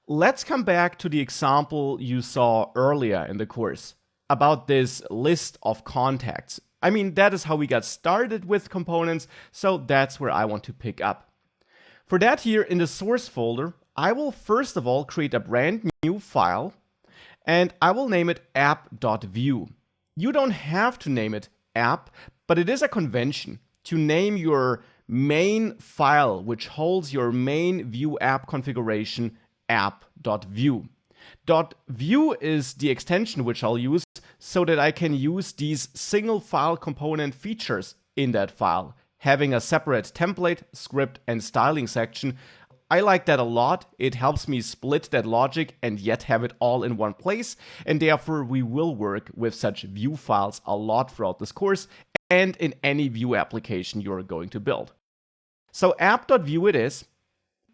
let's come back to the example you saw earlier in the course about this list of contacts. I mean, that is how we got started with components, so that's where I want to pick up. For that, here in the source folder, I will first of all create a brand new file, and I will name it app.view. You don't have to name it app, but it is a convention to name your main file, which holds your main Vue app configuration, app.view. .view is the extension which I'll use so that I can use these single file component features in that file, having a separate template, script, and styling section. I like that a lot. It helps me split that logic and yet have it all in one place, and therefore we will work with such Vue files a lot throughout this course and in any Vue application you're going to build. So app.view it is,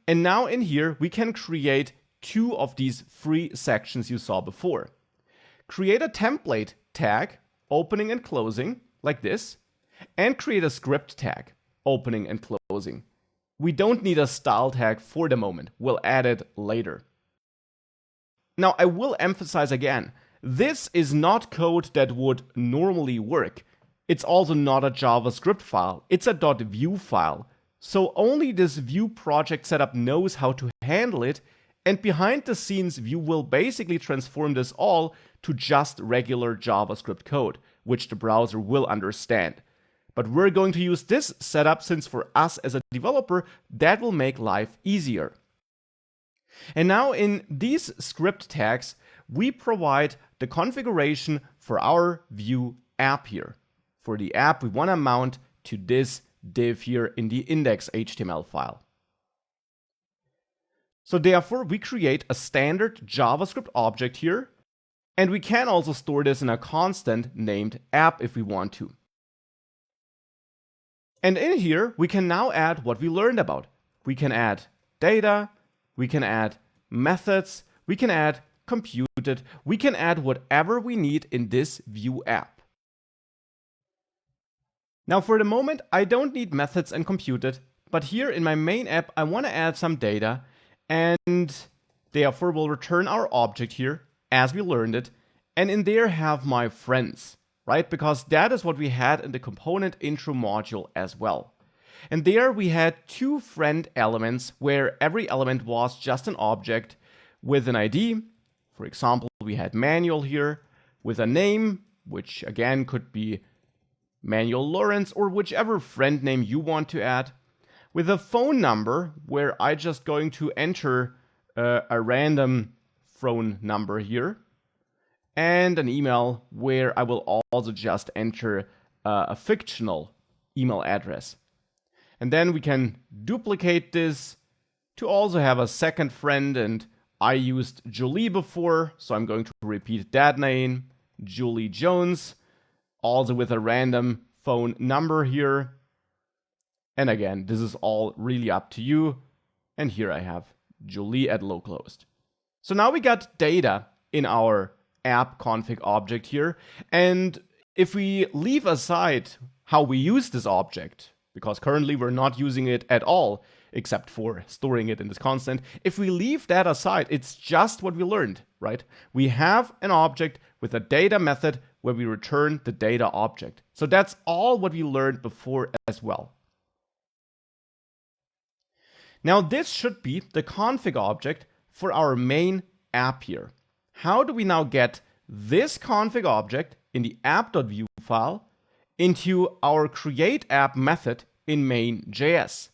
and now in here we can create two of these three sections you saw before. Create a template tag, opening and closing, like this, and create a script tag, opening and closing. We don't need a style tag for the moment. We'll add it later. Now, I will emphasize again, this is not code that would normally work. It's also not a JavaScript file. It's a .view file. So only this Vue project setup knows how to handle it, and behind the scenes, Vue will basically transform this all to just regular JavaScript code, which the browser will understand. But we're going to use this setup since for us as a developer, that will make life easier. And now in these script tags, we provide the configuration for our Vue app here. For the app, we want to mount to this div here in the index.html file. So therefore, we create a standard JavaScript object here, and we can also store this in a constant named app if we want to. And in here, we can now add what we learned about. We can add data, we can add methods, we can add computed, we can add whatever we need in this Vue app. Now for the moment, I don't need methods and computed, but here in my main app, I want to add some data, and therefore we'll return our object here as we learned it, and in there have my friends, right? Because that is what we had in the component intro module as well. And there we had two friend elements where every element was just an object with an ID. For example, we had Manuel here with a name, which again could be Manuel Lawrence or whichever friend name you want to add, with a phone number where I'm just going to enter a random phone number here, and an email where I will also just enter a fictional email address. And then we can duplicate this to also have a second friend, and I used Julie before, so I'm going to repeat that name, Julie Jones, also with a random phone number here. And again, this is all really up to you. And here I have Julie at localhost. So now we got data in our app config object here. And if we leave aside how we use this object, because currently we're not using it at all, except for storing it in this constant, if we leave that aside, it's just what we learned, right? We have an object with a data method where we return the data object. So that's all what we learned before as well. Now this should be the config object for our main app here. How do we now get this config object in the app.view file into our create app method in main.js?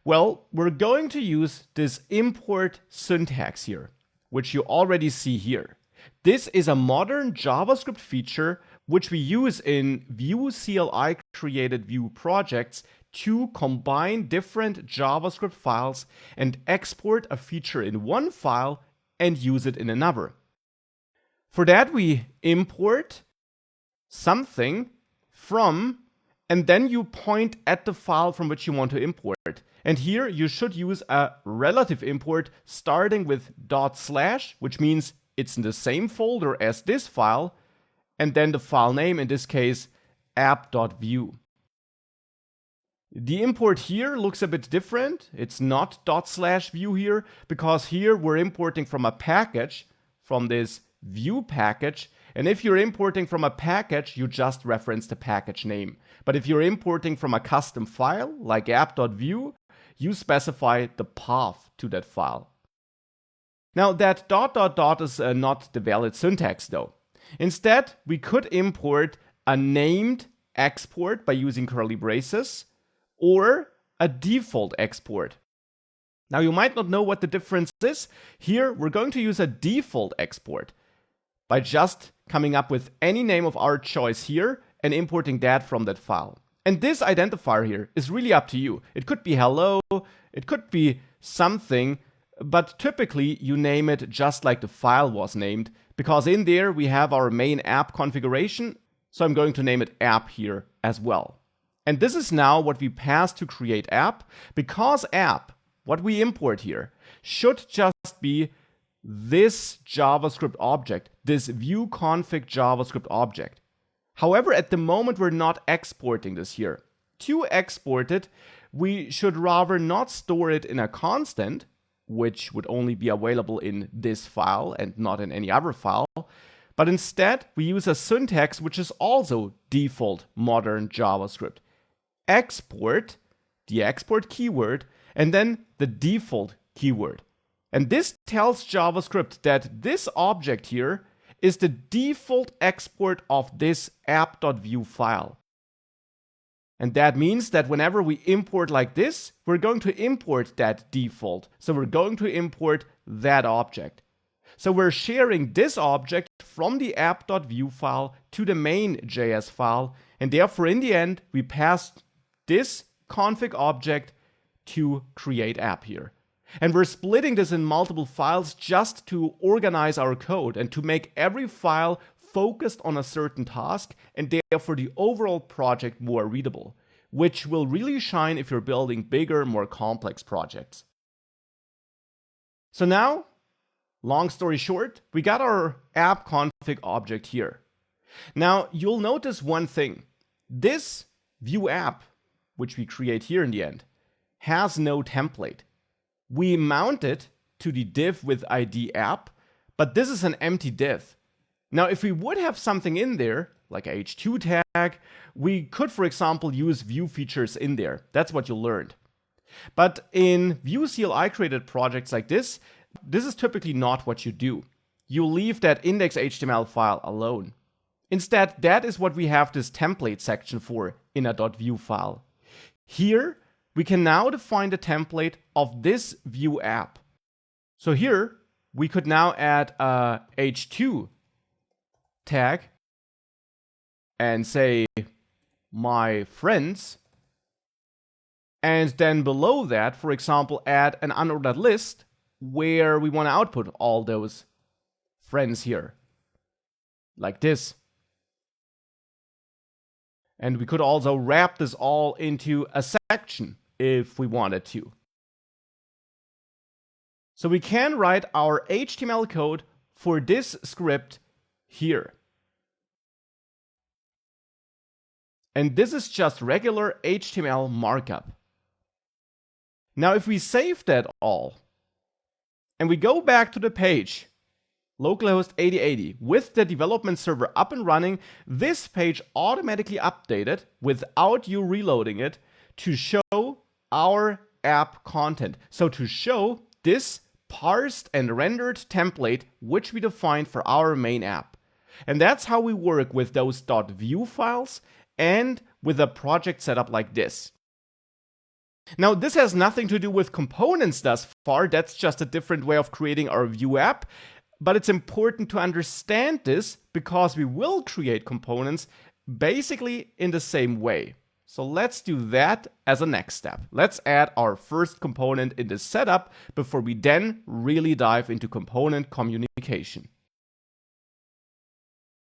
Well, we're going to use this import syntax here, which you already see here. This is a modern JavaScript feature which we use in Vue CLI created Vue projects to combine different JavaScript files and export a feature in one file and use it in another. For that, we import something from, and then you point at the file from which you want to import. And here you should use a relative import starting with /, which means it's in the same folder as this file, and then the file name, in this case, app.view. The import here looks a bit different. It's not ./view here, because here we're importing from a package, from this view package. And if you're importing from a package, you just reference the package name. But if you're importing from a custom file, like app.view, you specify the path to that file. Now that ... is not the valid syntax though. Instead, we could import a named export by using curly braces, or a default export. Now you might not know what the difference is. Here we're going to use a default export by just coming up with any name of our choice here and importing that from that file. And this identifier here is really up to you. It could be hello, it could be something, but typically you name it just like the file was named, because in there we have our main app configuration, so I'm going to name it app here as well. And this is now what we pass to create app, because app, what we import here, should just be this JavaScript object, this view config JavaScript object. However, at the moment we're not exporting this here. To export it, we should rather not store it in a constant, which would only be available in this file and not in any other file, but instead we use a syntax which is also default modern JavaScript. Export, the export keyword, and then the default keyword. And this tells JavaScript that this object here is the default export of this app.view file. And that means that whenever we import like this, we're going to import that default. So we're going to import that object. So we're sharing this object from the app.view file to the main.js file, and therefore in the end we pass this config object to create app here. And we're splitting this in multiple files just to organize our code and to make every file focused on a certain task and therefore the overall project more readable, which will really shine if you're building bigger, more complex projects. So now, long story short, we got our app config object here. Now you'll notice one thing. This view app, which we create here in the end, has no template. We mount it to the div with ID app, but this is an empty div. Now, if we would have something in there, like a h2 tag, we could, for example, use view features in there. That's what you learned. But in Vue CLI created projects like this is typically not what you do. You leave that index.html file alone. Instead, that is what we have this template section for in a .view file. Here, we can now define the template of this Vue app. So here, we could now add a h2 tag and say my friends. And then below that, for example, add an unordered list where we want to output all those friends here, like this. And we could also wrap this all into a section if we wanted to. So we can write our HTML code for this script here. And this is just regular HTML markup. Now if we save that all, and we go back to the page, localhost 8080, with the development server up and running, this page automatically updated without you reloading it to show our app content. So to show this parsed and rendered template which we defined for our main app. And that's how we work with those .view files and with a project setup like this. Now, this has nothing to do with components thus far. That's just a different way of creating our Vue app. But it's important to understand this because we will create components basically in the same way. So let's do that as a next step. Let's add our first component in this setup before we then really dive into component communication.